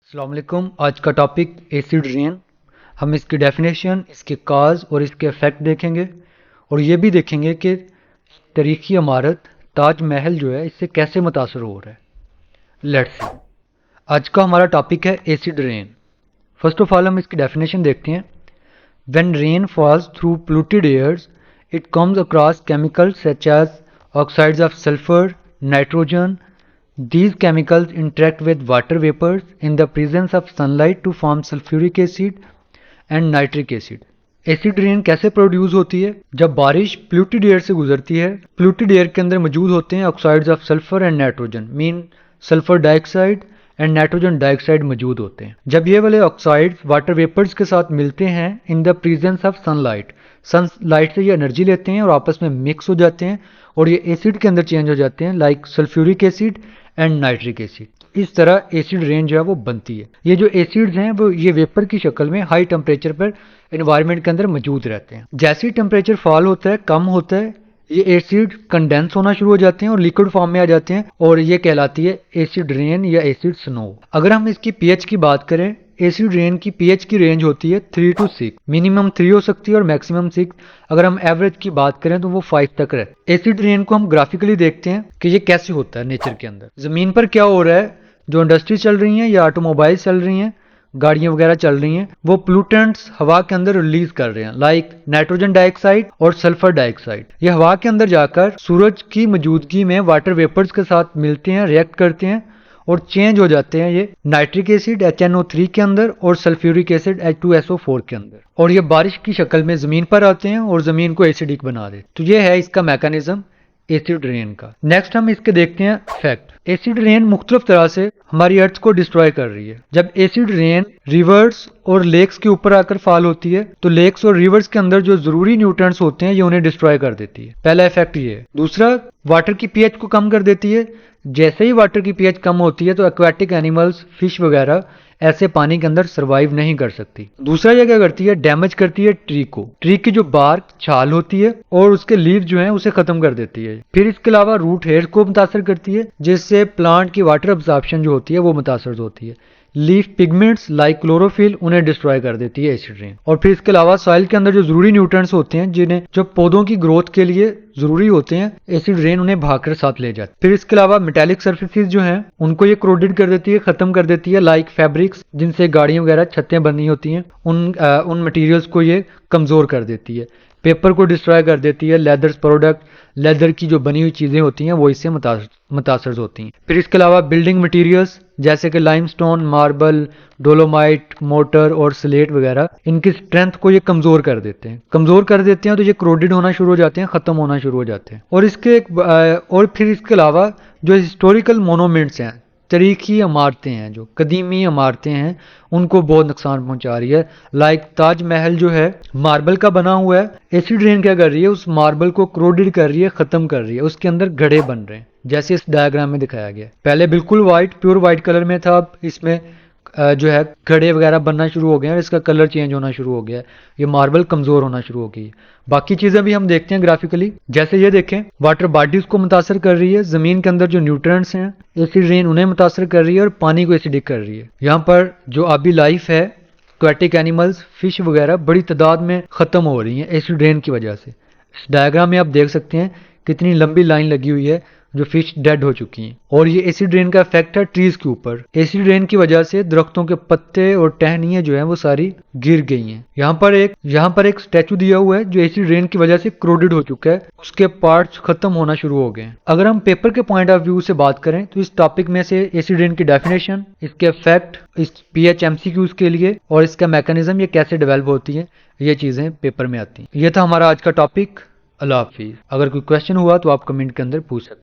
अस्सलाम वालेकुम। आज का टॉपिक एसिड रेन। हम इसकी डेफिनेशन, इसके काज और इसके इफ़ेक्ट देखेंगे और ये भी देखेंगे कि तारीखी इमारत ताजमहल जो है इससे कैसे मुतासर हो रहा है। Let's see. आज का हमारा टॉपिक है acid rain. First of all हम इसकी डेफिनेशन देखते हैं। When rain falls through polluted airs it comes across chemicals such as oxides of sulphur, nitrogen. These chemicals interact with water vapors in the presence of sunlight to form sulfuric acid and nitric acid. Acid rain कैसे produce होती है? जब बारिश polluted air से गुजरती है। Polluted air के अंदर मौजूद होते हैं oxides of sulphur and nitrogen, mean sulphur dioxide and nitrogen dioxide मौजूद होते हैं। जब ये वाले ऑक्साइड्स वाटर वेपर्स के साथ मिलते हैं in the presence of sunlight, sunlight से ये एनर्जी लेते हैं और आपस में मिक्स हो जाते हैं और ये एसिड के अंदर चेंज हो जाते हैं, like sulphuric acid and nitric acid. इस तरह एसिड रेन जो है वो बनती है। ये जो एसिड्स हैं वो ये वेपर की शक्ल में हाई टेम्परेचर पर एनवायरनमेंट के अंदर मौजूद रहते हैं। जैसे ही टेम्परेचर फॉल होता है, कम होता है, ये एसिड कंडेंस होना शुरू हो जाते हैं और लिक्विड फॉर्म में आ जाते हैं और ये कहलाती है एसिड रेन या एसिड स्नो। अगर हम इसकी पीएच की बात करें, एसिड रेन की पीएच की रेंज होती है 3 to 6, मिनिमम 3 हो सकती है और मैक्सिमम 6। अगर हम एवरेज की बात करें तो वो 5 तक रहता है। एसिड रेन को हम ग्राफिकली देखते हैं कि ये कैसे होता है नेचर के अंदर। जमीन पर क्या हो रहा है, जो इंडस्ट्री चल रही हैं या ऑटोमोबाइल चल रही हैं, गाड़ियां वगैरह चल रही हैं, वो पोल्यूटेंट्स हवा के अंदर रिलीज कर रहे हैं, लाइक नाइट्रोजन डाइऑक्साइड और सल्फर डाइऑक्साइड। ये हवा के अंदर जाकर सूरज की मौजूदगी में वाटर वेपर्स के साथ मिलते हैं, रिएक्ट करते हैं और चेंज हो जाते हैं ये नाइट्रिक एसिड HNO3 के अंदर और सल्फ्यूरिक एसिड H2SO4 के अंदर, और ये बारिश की शक्ल में जमीन पर आते हैं और जमीन को एसिडिक बना देते। तो ये है इसका मैकेनिज्म एसिड रेन का। नेक्स्ट हम इसके देखते हैं फैक्ट। एसिड रेन मुख्तलिफ तरह से हमारी अर्थ को डिस्ट्रॉय कर रही है। जब एसिड रेन रिवर्स और लेक्स के ऊपर आकर फॉल होती है तो लेक्स और रिवर्स के अंदर जो जरूरी न्यूट्रिएंट्स होते हैं ये उन्हें डिस्ट्रॉय कर देती है। पहला इफेक्ट ये है। दूसरा, वाटर की पीएच को कम कर देती है। जैसे ही वाटर की पीएच कम होती है तो एक्वाटिक एनिमल्स, फिश वगैरह ऐसे पानी के अंदर सरवाइव नहीं कर सकती। दूसरा ये क्या करती है, डैमेज करती है ट्री को। ट्री की जो बार्क, छाल होती है और उसके लीव जो है उसे खत्म कर देती है। फिर इसके अलावा रूट हेयर को मुतासर करती है, जिससे प्लांट की वाटर अब्जॉर्प्शन जो होती है वो मुतासर होती है। लीफ पिगमेंट्स लाइक क्लोरोफिल उन्हें डिस्ट्रॉय कर देती है एसिड रेन। और फिर इसके अलावा सॉइल के अंदर जो जरूरी न्यूट्रिएंट्स होते हैं, जिन्हें जो पौधों की ग्रोथ के लिए जरूरी होते हैं, एसिड रेन उन्हें भागकर साथ ले जाती है। फिर इसके अलावा मेटालिक सर्फेसिस जो हैं उनको ये क्रोडेड कर देती है, खत्म कर देती है, लाइक फैब्रिक्स जिनसे गाड़ियां वगैरह छतें बनी होती हैं, उन मटेरियल्स को ये कमजोर कर देती है। पेपर को डिस्ट्रॉय कर देती है। लेदर प्रोडक्ट, लेदर की जो बनी हुई चीजें होती हैं वो इससे मुतासर होती हैं। फिर इसके अलावा बिल्डिंग मटेरियल्स जैसे कि लाइमस्टोन, मार्बल, डोलोमाइट, मोटर और स्लेट वगैरह, इनकी स्ट्रेंथ को ये कमजोर कर देते हैं तो ये क्रोडेड होना शुरू हो जाते हैं, खत्म होना शुरू हो जाते हैं। और फिर इसके अलावा जो हिस्टोरिकल मोनूमेंट्स हैं, तारीखी इमारतें हैं, जो कदीमी इमारतें हैं, उनको बहुत नुकसान पहुंचा रही है। लाइक ताजमहल जो है मार्बल का बना हुआ है, एसिड रेन क्या कर रही है, उस मार्बल को क्रोडेड कर रही है, खत्म कर रही है, उसके अंदर घड़े बन रहे हैं जैसे इस डायग्राम में दिखाया गया। पहले बिल्कुल वाइट, प्योर वाइट कलर में था, अब इसमें जो है घड़े वगैरह बनना शुरू हो गए हैं और इसका कलर चेंज होना शुरू हो गया है। ये मार्बल कमजोर होना शुरू हो गई है। बाकी चीजें भी हम देखते हैं ग्राफिकली। जैसे ये देखें, वाटर बॉडीज को मुतासर कर रही है, जमीन के अंदर जो न्यूट्रिएंट्स हैं एसिड रेन उन्हें मुतासर कर रही है और पानी को एसिडिक कर रही है। यहाँ पर जो आबी लाइफ है, एक्वाटिक एनिमल्स, फिश वगैरह बड़ी तादाद में खत्म हो रही है एसिड रेन की वजह से। इस डायग्राम में आप देख सकते हैं कितनी लंबी लाइन लगी हुई है जो फिश डेड हो चुकी हैं। और ये एसिड रेन का इफेक्ट है ट्रीज के ऊपर। एसिड रेन की वजह से दरख्तों के पत्ते और टहनियां जो हैं वो सारी गिर गई हैं। यहाँ पर एक स्टैचू दिया हुआ है जो एसिड रेन की वजह से क्रोडेड हो चुका है, उसके पार्ट्स खत्म होना शुरू हो गए हैं। अगर हम पेपर के पॉइंट ऑफ व्यू से बात करें तो इस टॉपिक में से एसिड रेन की डेफिनेशन, इसके इफेक्ट, इस PH MCQs के लिए और इसका मैकेनिज्म, ये कैसे डेवलप होती है, ये चीजें पेपर में आती हैं। ये था हमारा आज का टॉपिक। अल्लाह हाफिज। अगर कोई क्वेश्चन हुआ तो आप कमेंट के अंदर पूछ सकते हैं।